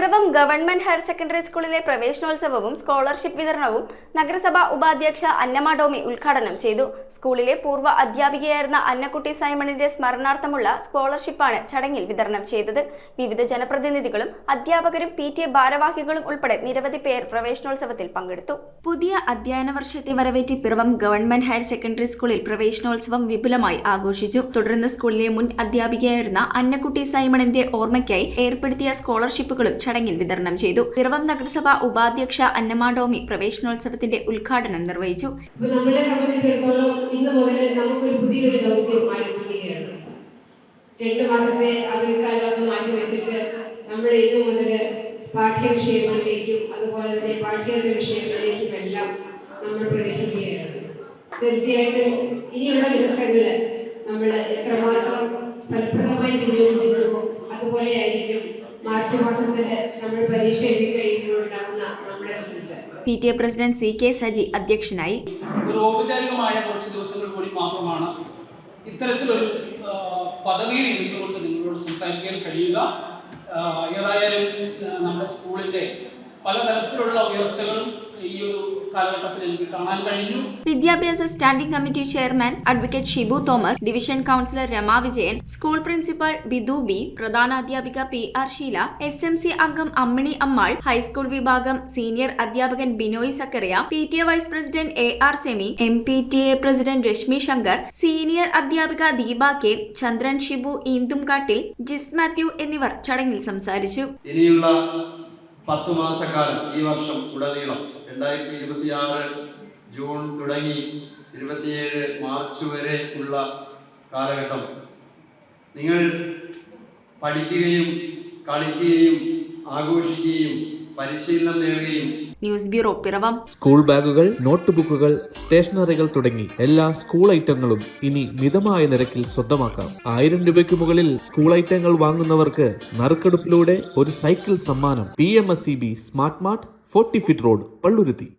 Piravom government higher secondary സ്കൂളിലെ പ്രവേശനോത്സവവും scholarship വിതരണവും നഗരസഭാ ഉപാധ്യക്ഷ അന്നമ്മ ടോമി ഉദ്ഘാടനം ചെയ്തു. സ്കൂളിലെ പൂർവ്വ അധ്യാപികയായിരുന്ന അന്നക്കുട്ടി സൈമണിന്റെ സ്മരണാർത്ഥമുള്ള സ്കോളർഷിപ്പാണ് ചടങ്ങിൽ വിതരണം ചെയ്തത്. വിവിധ ജനപ്രതിനിധികളും അധ്യാപകരും PTA ഭാരവാഹികളും ഉൾപ്പെടെ നിരവധി പേർ പ്രവേശനോത്സവത്തിൽ പങ്കെടുത്തു. പുതിയ അധ്യയന വർഷത്തെ വരവേറ്റി പിറവം ഗവൺമെന്റ് ഹയർ സെക്കൻഡറി സ്കൂളിൽ പ്രവേശനോത്സവം വിപുലമായി ആഘോഷിച്ചു. തുടർന്ന് സ്കൂളിലെ മുൻ അധ്യാപികയായിരുന്ന അന്നക്കുട്ടി സൈമണിന്റെ ഓർമ്മയ്ക്കായി ഏർപ്പെടുത്തിയ സ്കോളർഷിപ്പുകളും ചടങ്ങിൽ വിതരണം ചെയ്തു. പിറവം നഗരസഭാ ഉപാധ്യക്ഷ അന്നമ്മ ടോമി പ്രവേശനോത്സവത്തിന്റെ ഉദ്ഘാടനം നിർവഹിച്ചു. നമ്മളെ സംബന്ധിച്ചിടത്തോളം ഇന്ന് മുതൽ നമുക്കൊരു പുതിയൊരു ദൗത്യം ആരംഭിക്കുകയാണ്. 2 മാസത്തെ അവധിക്കാലം മാറ്റിവെച്ചിട്ട് നമ്മൾ ഇന്ന് മുതൽ പാഠ്യവിഷയങ്ങളിലേക്കും അതുപോലെ തന്നെ പാഠ്യേതര വിഷയങ്ങളിലേക്കും എല്ലാം നമ്മൾ പ്രവേശിക്കുകയാണ്. തീർച്ചയായിട്ടും ഇനിയുള്ള ദിവസങ്ങളിൽ നമ്മൾ എത്രമാത്രം ഫലപ്രദമായി വിനിയോഗിക്കുന്നുവോ അതുപോലെ ആയിരിക്കും മാർച്ച് മാസത്തിൽ നമ്മൾ പരീക്ഷ എഴുതി കഴിയുമ്പോഴുണ്ടാകുന്ന നമ്മുടെ result. PTA president CK Saji അധ്യക്ഷനായി. ഒരു ഔപചാരികമായ കുറച്ച് ദിവസങ്ങൾ കൂടി മാത്രമാണ് ഇത്തരത്തിലൊരു പദവിയിൽ ഇരുന്നുകൊണ്ട് നിങ്ങളോട് സംസാരിക്കാൻ കഴിയുക. ഏതായാലും നമ്മുടെ സ്കൂളിൻ്റെ പലതരത്തിലുള്ള ഉയർച്ചകളും ഈ ഒരു കാലഘട്ടത്തിൽ എനിക്ക് കാണാൻ കഴിഞ്ഞു. വിദ്യാഭ്യാസ standing committee chairman advocate Shibu Thomas, division councillor Rama Vijayan, school principal Bidu B, പ്രധാനാധ്യാപിക PR ഷീല, SMC അംഗം അമ്മിണി അമ്മാൾ, ഹൈസ്കൂൾ വിഭാഗം സീനിയർ അധ്യാപകൻ Binoy Zachariah, PTA vice president AR Semi, MPTA president Rashmi Shankar, senior അധ്യാപിക ദീപ K, ചന്ദ്രൻ ഷിബു ഈന്തുംകാട്ടിൽ, ജിസ് മാത്യു എന്നിവർ ചടങ്ങിൽ സംസാരിച്ചു. 10 മാസക്കാലം ഈ വർഷം ഉടനീളം 2026 ജൂൺ തുടങ്ങി 27 മാർച്ച് വരെ ഉള്ള കാലഘട്ടം നിങ്ങൾ പഠിക്കുകയും കളിക്കുകയും ആഘോഷിക്കുകയും പരിശീലനം നേടുകയും. News bureau Piravam. സ്കൂൾ ബാഗുകൾ, നോട്ട് ബുക്കുകൾ, സ്റ്റേഷനറികൾ തുടങ്ങി എല്ലാ സ്കൂൾ ഐറ്റങ്ങളും ഇനി മിതമായ നിരക്കിൽ സ്വന്തമാക്കാം. 1000 രൂപയ്ക്ക് മുകളിൽ സ്കൂൾ ഐറ്റങ്ങൾ വാങ്ങുന്നവർക്ക് നറുക്കെടുപ്പിലൂടെ ഒരു സൈക്കിൾ സമ്മാനം. PMSEB smart mart, 40 feet road, Palluruthy.